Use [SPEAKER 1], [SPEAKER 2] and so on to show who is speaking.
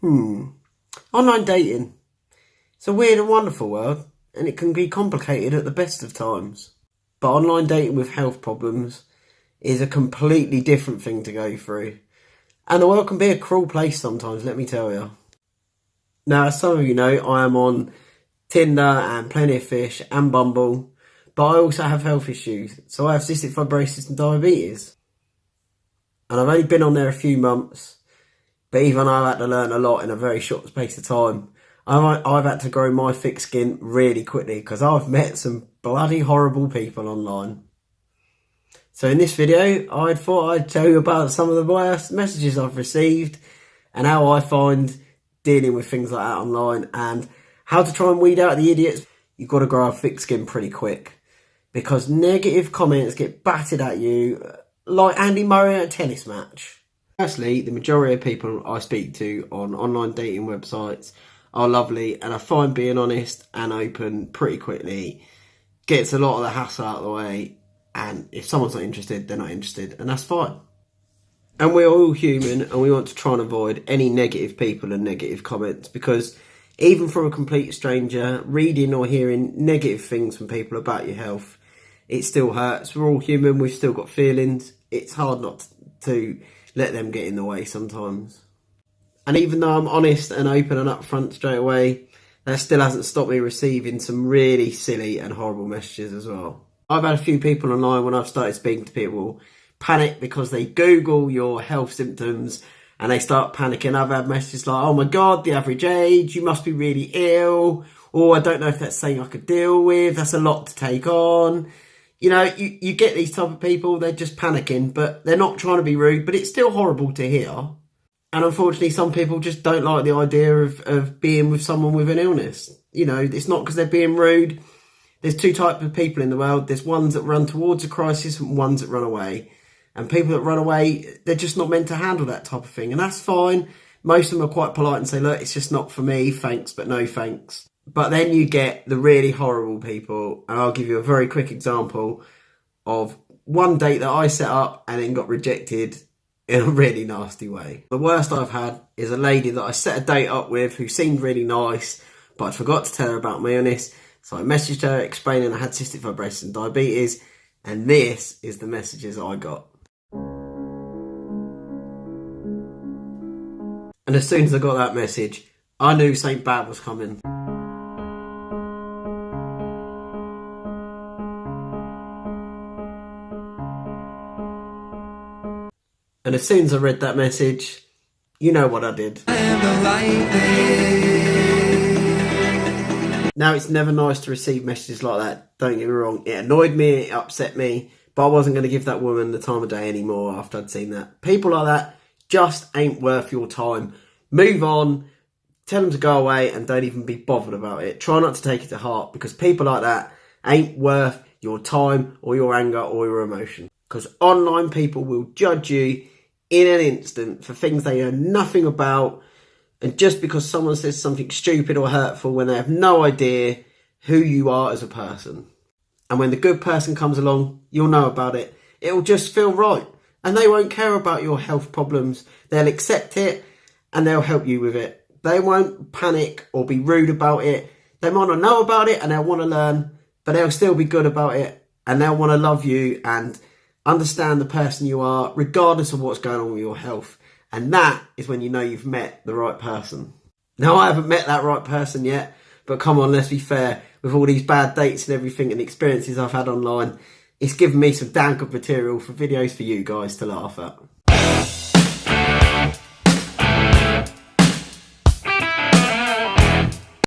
[SPEAKER 1] Online dating. It's a weird and wonderful world, and it can be complicated at the best of times. But online dating with health problems is a completely different thing to go through. And the world can be a cruel place sometimes, let me tell you. Now, as some of you know, I am on Tinder and Plenty of Fish and Bumble, but I also have health issues. So I have cystic fibrosis and diabetes. And I've only been on there a few months, but even I've had to learn a lot in a very short space of time. I've had to grow my thick skin really quickly because I've met some bloody horrible people online. So in this video, I thought I'd tell you about some of the worst messages I've received and how I find dealing with things like that online and how to try and weed out the idiots. You've got to grow a thick skin pretty quick because negative comments get batted at you like Andy Murray at a tennis match. Firstly, the majority of people I speak to on online dating websites are lovely, and I find being honest and open pretty quickly gets a lot of the hassle out of the way, and if someone's not interested, they're not interested, and that's fine. And we're all human, and we want to try and avoid any negative people and negative comments, because even from a complete stranger, reading or hearing negative things from people about your health, it still hurts. We're all human, we've still got feelings. It's hard not to let them get in the way sometimes. And even though I'm honest and open and upfront straight away, that still hasn't stopped me receiving some really silly and horrible messages as well. I've had a few people online when I've started speaking to people panic because they Google your health symptoms and they start panicking. I've had messages like, oh my God, the average age, you must be really ill. Or I don't know if that's something I could deal with. That's a lot to take on. You know, you get these type of people, they're just panicking, but they're not trying to be rude, but it's still horrible to hear. And unfortunately, some people just don't like the idea of being with someone with an illness. You know, it's not because they're being rude. There's two types of people in the world. There's ones that run towards a crisis and ones that run away. And people that run away, they're just not meant to handle that type of thing. And that's fine. Most of them are quite polite and say, look, it's just not for me. Thanks, but no thanks. But then you get the really horrible people. And I'll give you a very quick example of one date that I set up and then got rejected in a really nasty way. The worst I've had is a lady that I set a date up with who seemed really nice, but I forgot to tell her about my illness. So I messaged her explaining I had cystic fibrosis and diabetes, and this is the messages I got. And as soon as I got that message, I knew something bad was coming. And as soon as I read that message, you know what I did. Now, it's never nice to receive messages like that, don't get me wrong. It annoyed me, it upset me, but I wasn't going to give that woman the time of day anymore after I'd seen that. People like that just ain't worth your time. Move on, tell them to go away and don't even be bothered about it. Try not to take it to heart, because people like that ain't worth your time or your anger or your emotion. Because online people will judge you in an instant for things they know nothing about, and just because someone says something stupid or hurtful when they have no idea who you are as a person. And when the good person comes along, you'll know about it. It'll just feel right. And they won't care about your health problems. They'll accept it and they'll help you with it. They won't panic or be rude about it. They might not know about it and they'll want to learn, but they'll still be good about it and they'll want to love you and understand the person you are, regardless of what's going on with your health. And that is when you know you've met the right person. Now, I haven't met that right person yet, but come on, let's be fair. With all these bad dates and everything and experiences I've had online, it's given me some damn good material for videos for you guys to laugh at.